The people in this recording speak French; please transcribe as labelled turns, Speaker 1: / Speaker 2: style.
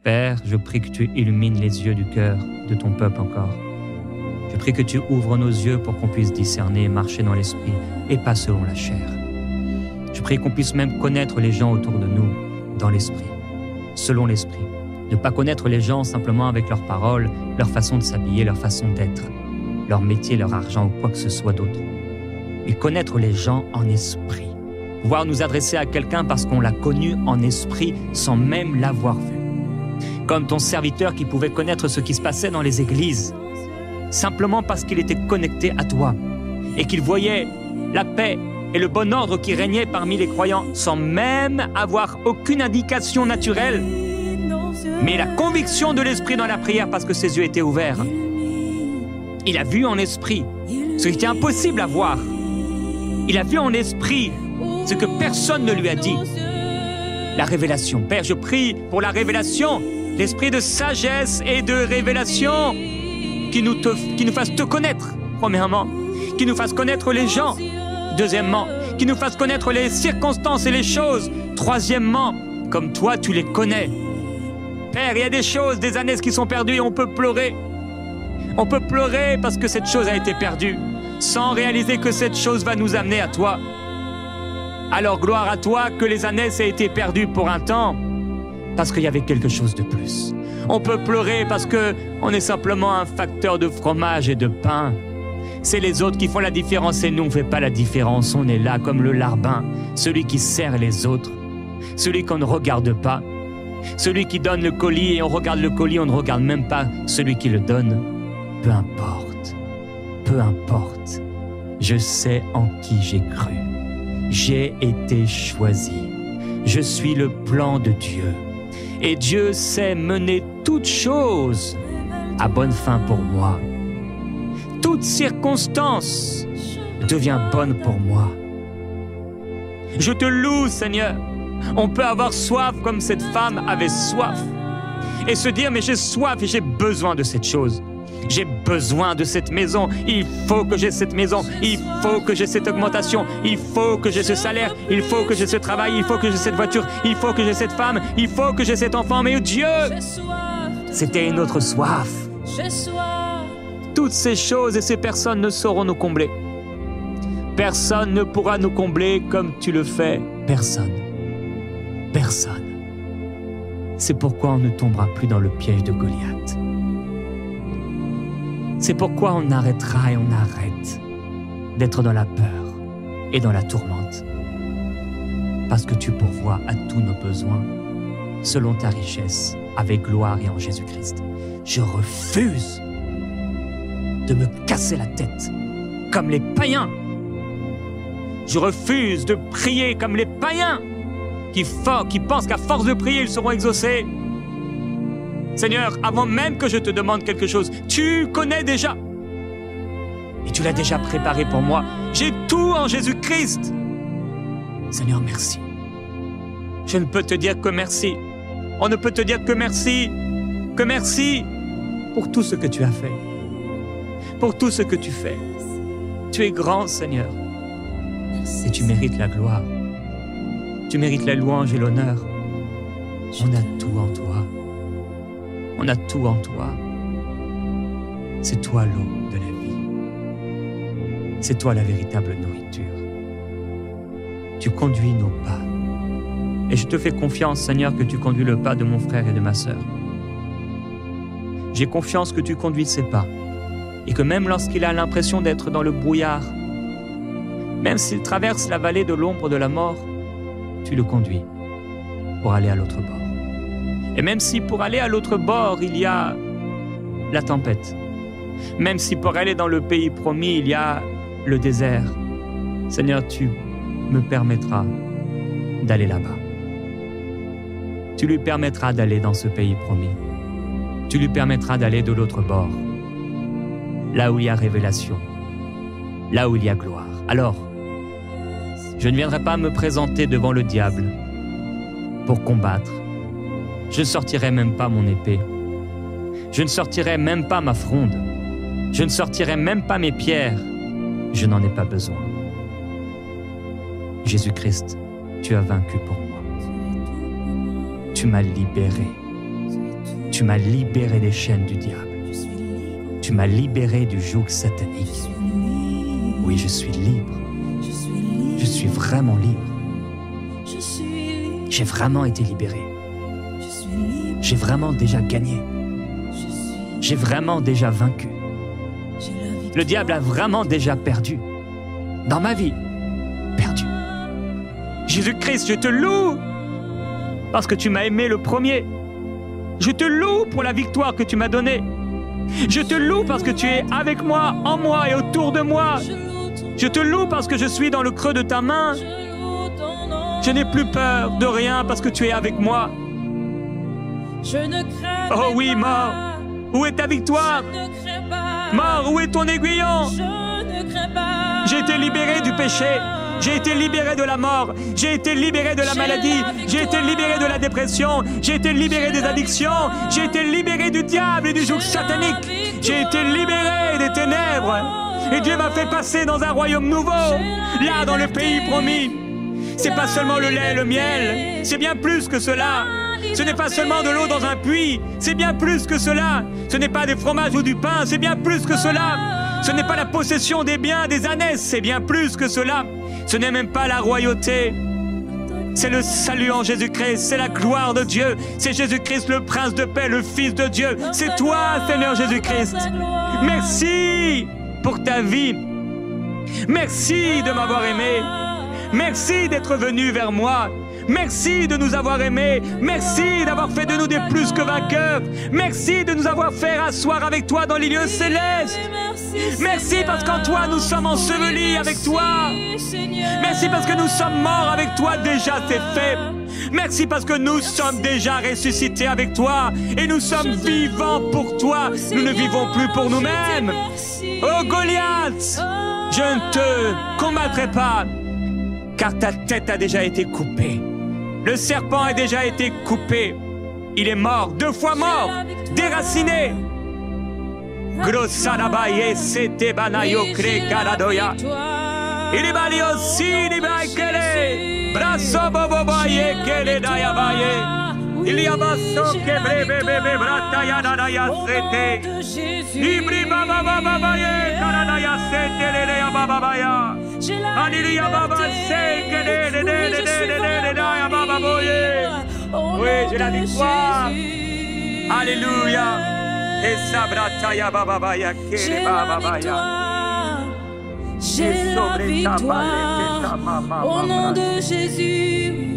Speaker 1: Père, je prie que tu illumines les yeux du cœur de ton peuple encore. Je prie que tu ouvres nos yeux pour qu'on puisse discerner et marcher dans l'esprit et pas selon la chair. Je prie qu'on puisse même connaître les gens autour de nous dans l'esprit, selon l'esprit. Ne pas connaître les gens simplement avec leurs paroles, leur façon de s'habiller, leur façon d'être, leur métier, leur argent ou quoi que ce soit d'autre. Mais connaître les gens en esprit. Pouvoir nous adresser à quelqu'un parce qu'on l'a connu en esprit sans même l'avoir vu. Comme ton serviteur qui pouvait connaître ce qui se passait dans les églises, simplement parce qu'il était connecté à toi et qu'il voyait la paix et le bon ordre qui régnait parmi les croyants sans même avoir aucune indication naturelle, mais la conviction de l'esprit dans la prière parce que ses yeux étaient ouverts. Il a vu en esprit ce qui était impossible à voir. Il a vu en esprit ce que personne ne lui a dit. La révélation. Père, je prie pour la révélation, l'esprit de sagesse et de révélation qui nous fasse te connaître, premièrement, qui nous fasse connaître les gens, deuxièmement, qui nous fasse connaître les circonstances et les choses, troisièmement, comme toi tu les connais. Père, il y a des choses, des années qui sont perdues et on peut pleurer. On peut pleurer parce que cette chose a été perdue, sans réaliser que cette chose va nous amener à toi. Alors gloire à toi que les années aient été perdues pour un temps, parce qu'il y avait quelque chose de plus. On peut pleurer parce qu'on est simplement un facteur de fromage et de pain. C'est les autres qui font la différence et nous on ne fait pas la différence. On est là comme le larbin, celui qui sert les autres, celui qu'on ne regarde pas, celui qui donne le colis et on regarde le colis, on ne regarde même pas celui qui le donne. Peu importe, peu importe, je sais en qui j'ai cru. J'ai été choisi. Je suis le plan de Dieu. Et Dieu sait mener toutes choses à bonne fin pour moi. Toute circonstance devient bonne pour moi. Je te loue, Seigneur. On peut avoir soif comme cette femme avait soif et se dire, mais j'ai soif et j'ai besoin de cette chose. J'ai besoin de cette maison, il faut que j'ai cette maison, il faut que j'ai cette augmentation, il faut que j'ai ce salaire, il faut que j'ai ce travail, il faut que j'ai cette voiture, il faut que j'ai cette femme, il faut que j'ai cet enfant. Mais Dieu, c'était une autre soif. Toutes ces choses et ces personnes ne sauront nous combler. Personne ne pourra nous combler comme tu le fais. Personne. Personne. C'est pourquoi on ne tombera plus dans le piège de Goliath. C'est pourquoi on arrêtera et on arrête d'être dans la peur et dans la tourmente. Parce que tu pourvois à tous nos besoins selon ta richesse, avec gloire et en Jésus-Christ. Je refuse de me casser la tête comme les païens. Je refuse de prier comme les païens qui pensent qu'à force de prier, ils seront exaucés. Seigneur, avant même que je te demande quelque chose, tu connais déjà. Et tu l'as déjà préparé pour moi. J'ai tout en Jésus-Christ. Seigneur, merci. Je ne peux te dire que merci. On ne peut te dire que merci. Que merci pour tout ce que tu as fait. Pour tout ce que tu fais. Tu es grand, Seigneur. Et tu mérites la gloire. Tu mérites la louange et l'honneur. On a tout en toi. On a tout en toi. C'est toi l'eau de la vie. C'est toi la véritable nourriture. Tu conduis nos pas. Et je te fais confiance, Seigneur, que tu conduis le pas de mon frère et de ma sœur. J'ai confiance que tu conduis ses pas. Et que même lorsqu'il a l'impression d'être dans le brouillard, même s'il traverse la vallée de l'ombre de la mort, tu le conduis pour aller à l'autre bord. Et même si pour aller à l'autre bord, il y a la tempête, même si pour aller dans le pays promis, il y a le désert, Seigneur, tu me permettras d'aller là-bas. Tu lui permettras d'aller dans ce pays promis. Tu lui permettras d'aller de l'autre bord, là où il y a révélation, là où il y a gloire. Alors, je ne viendrai pas me présenter devant le diable pour combattre. Je ne sortirai même pas mon épée. Je ne sortirai même pas ma fronde. Je ne sortirai même pas mes pierres. Je n'en ai pas besoin. Jésus-Christ, tu as vaincu pour moi. Tu m'as libéré. Tu m'as libéré des chaînes du diable. Tu m'as libéré du joug satanique. Oui, je suis libre. Je suis vraiment libre. J'ai vraiment été libéré. J'ai vraiment déjà gagné. J'ai vraiment déjà vaincu. Le diable a vraiment déjà perdu. Dans ma vie, perdu. Jésus-Christ, je te loue parce que tu m'as aimé le premier. Je te loue pour la victoire que tu m'as donnée. Je te loue parce que tu es avec moi, en moi et autour de moi. Je te loue parce que je suis dans le creux de ta main. Je n'ai plus peur de rien parce que tu es avec moi. Oh oui, mort, où est ta victoire? Mort, où est ton aiguillon? J'ai été libéré du péché. J'ai été libéré de la mort. J'ai été libéré de la maladie. J'ai été libéré de la dépression. J'ai été libéré des addictions. J'ai été libéré du diable et du joug satanique. J'ai été libéré des ténèbres. Et Dieu m'a fait passer dans un royaume nouveau, là dans le pays promis. C'est pas seulement le lait et le miel, c'est bien plus que cela. Ce n'est pas seulement de l'eau dans un puits, c'est bien plus que cela. Ce n'est pas des fromages ou du pain, c'est bien plus que cela. Ce n'est pas la possession des biens, des ânesses, c'est bien plus que cela. Ce n'est même pas la royauté. C'est le salut en Jésus-Christ, c'est la gloire de Dieu. C'est Jésus-Christ, le Prince de paix, le Fils de Dieu. C'est toi, Seigneur Jésus-Christ. Merci pour ta vie. Merci de m'avoir aimé. Merci d'être venu vers moi. Merci de nous avoir aimés. Merci d'avoir fait de nous des plus que vainqueurs. Merci de nous avoir fait asseoir avec toi dans les lieux célestes. Merci parce qu'en toi nous sommes ensevelis avec toi. Merci parce que nous sommes morts avec toi, déjà c'est fait. Merci parce que nous sommes déjà ressuscités avec toi et nous sommes vivants pour toi. Nous ne vivons plus pour nous-mêmes. Oh Goliath, je ne te combattrai pas car ta tête a déjà été coupée. Le serpent a déjà été coupé. Il est mort, 2 fois mort, déraciné. Grossarabaye sete banayo kre karadoya. Ilibalio sini baikele. Brasso bobobaye kele dayabaye. Il y a basso que brebe brataya dadaya sete. Ibri baba baba ye karadaya sete lele ya baba baya. Alilia baba se que de ya baba boye. Oui, j'ai la victoire. Alléluia. Et sabrataya baba baya kele baba baya.
Speaker 2: J'ai la victoire au nom de Jésus.